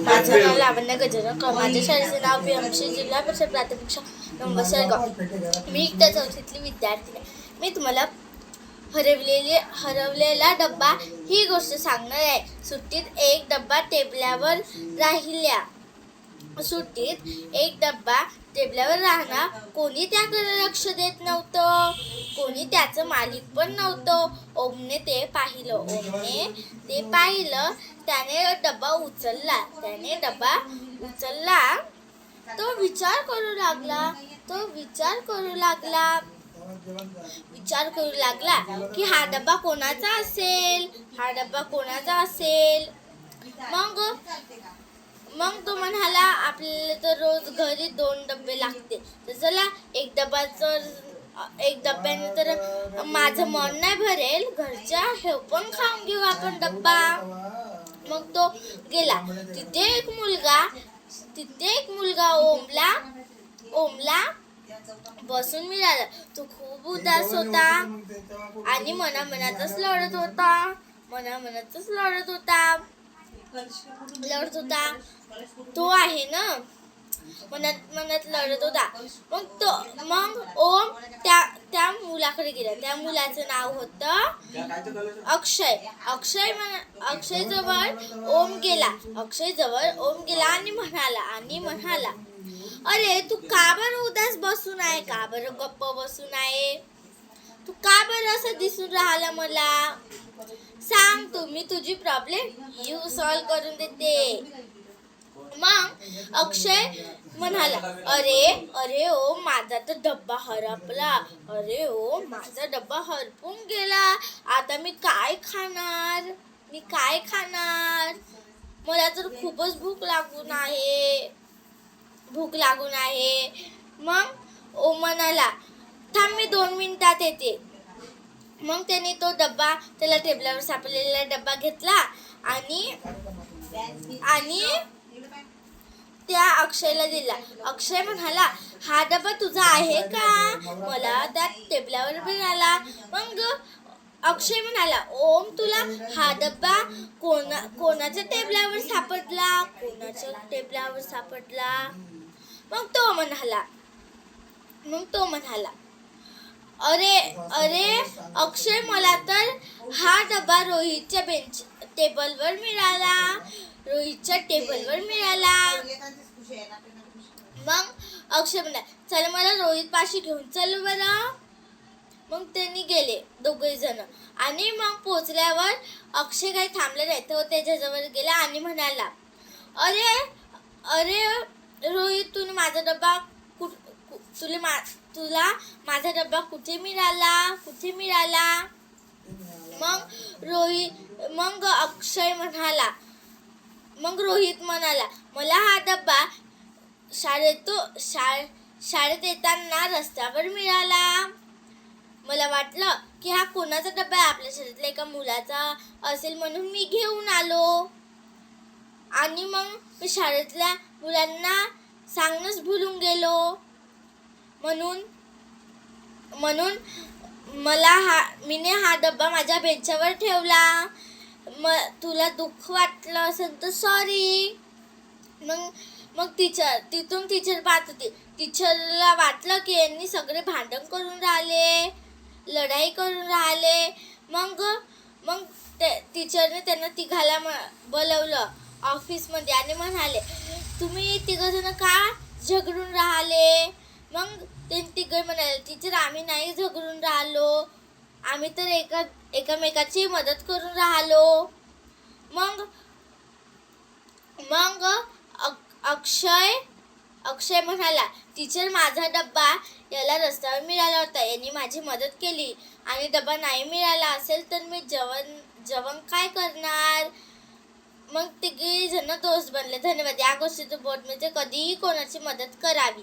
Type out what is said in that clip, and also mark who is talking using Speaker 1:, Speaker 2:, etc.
Speaker 1: माझं नाव लावण्य गजानन, माझ्या शाळेचे नाव BMC जिल्हा परिषद प्राथमिक शाळा नंबर शेळगाव. मी इयत्ता चौथीतली विद्यार्थी आहे. मी तुम्हाला हरवलेला डब्बा ही गोष्ट सांगणार आहे. सुट्टीत एक डब्बा टेबलावर राहिल्या. सुट्टीत एक डब्बा टेबलावर राहणार. कोणी त्याकडे लक्ष देत नव्हतं. कोणी त्याचं मालिक पण नव्हतं. ओमने ते पाहिलं. त्याने डब्बा उचलला. तो विचार करू लागला की हा डब्बा कोणाचा असेल. मग तो म्हणाला, आपल्याला तर रोज घरी 2 डबे लागते, तर चला एक डब्याने तर माझं मन नाही भरेल, घरच्या हे पण खाऊन घेऊ आपण डब्बा. मग तो गेला. तिथे एक मुलगा ओमला बसून मिळाला. तो खूप उदास होता आणि मनामनातच लढत होता. तो आहे ना, मनात लढत होता. मग ओम त्या मुलाकडे गेला. त्या मुलाचं नाव होतं अक्षय. अक्षय जवळ ओम गेला आणि म्हणाला, अरे तू का बरं उदास बसून आहे, का बरं गप्प बसून आहे, तू का बरं असं दिसून राहिला मला, सांग, तुम्ही तुझी प्रॉब्लेम सॉल्व करून देते. मग अक्षय म्हणाला, अरे ओ माझा तर डब्बा हरपला. माझा डब्बा हरपून गेला. आता मी काय खाणार. मला तर खूपच भूक लागून आहे. मग ओ म्हणाला, थांब, मी 2 मिनिटात येते. मग त्याने त्याला टेबलावर सापडलेला डब्बा घेतला आणि त्या अक्षयला दिला. अक्षय म्हणाला, हा डब्बा तुझा आहे का, मला त्या टेबलावर मिळाला. मग अक्षय म्हणाला, ओम, तुला हा डब्बा कोणाच्या टेबलावर सापडला. मग तो म्हणाला, अरे अक्षय, मला तर हा डब्बा रोहितच्या टेबलवर मिळाला. मग अक्षय म्हणाला, चल, मला रोहित पाशी घेऊन चल बरं. मग त्यांनी गेले दोघे जण. आणि मग पोचल्यावर अक्षय काही थांबले नाही. तो त्याच्याजवळ गेला आणि म्हणाला, अरे रोहित, तुला माझा डब्बा कुठे मिळाला. मग रोहित म्हणाला, मला हा डब्बा शाळेत येताना रस्त्यावर मिळाला. मला वाटलं की हा कोणाचा डब्बा आहे, आपल्या शाळेतल्या एका मुलाचा असेल, म्हणून मी घेऊन आलो. आणि मग मी शाळेतल्या मुलांना सांगणंच भुलून गेलो. म्हणून मीने हा डब्बा माझ्या बेंचावर ठेवला. तुला दुःख वाटलं असेल तर सॉरी. मग तिथून टीचर पाहत होती. टीचरला वाटलं की यांनी सगळे भांडण करून राहिले, लढाई करून राहिले. मग टीचरने त्यांना तिघाला बोलवलं ऑफिसमध्ये आणि म्हणाले, तुम्ही तिघजण का झगडून राहिले. मग ते तिघे म्हणाले, टीचर, आम्ही नाही झगडून राहिलो, आम्ही तर एकमेकाची मदत करून राहिलो. मग अक्षय म्हणाला, टीचर, माझा डब्बा याला रस्त्यावर मिळाला होता, यांनी माझी मदत केली आणि डब्बा नाही मिळाला असेल तर मी जेवण काय करणार. मग तिघी जण दोस्त बनले. धन्यवाद. या गोष्टीचं बोध म्हणजे कधीही कोणाची मदत करावी.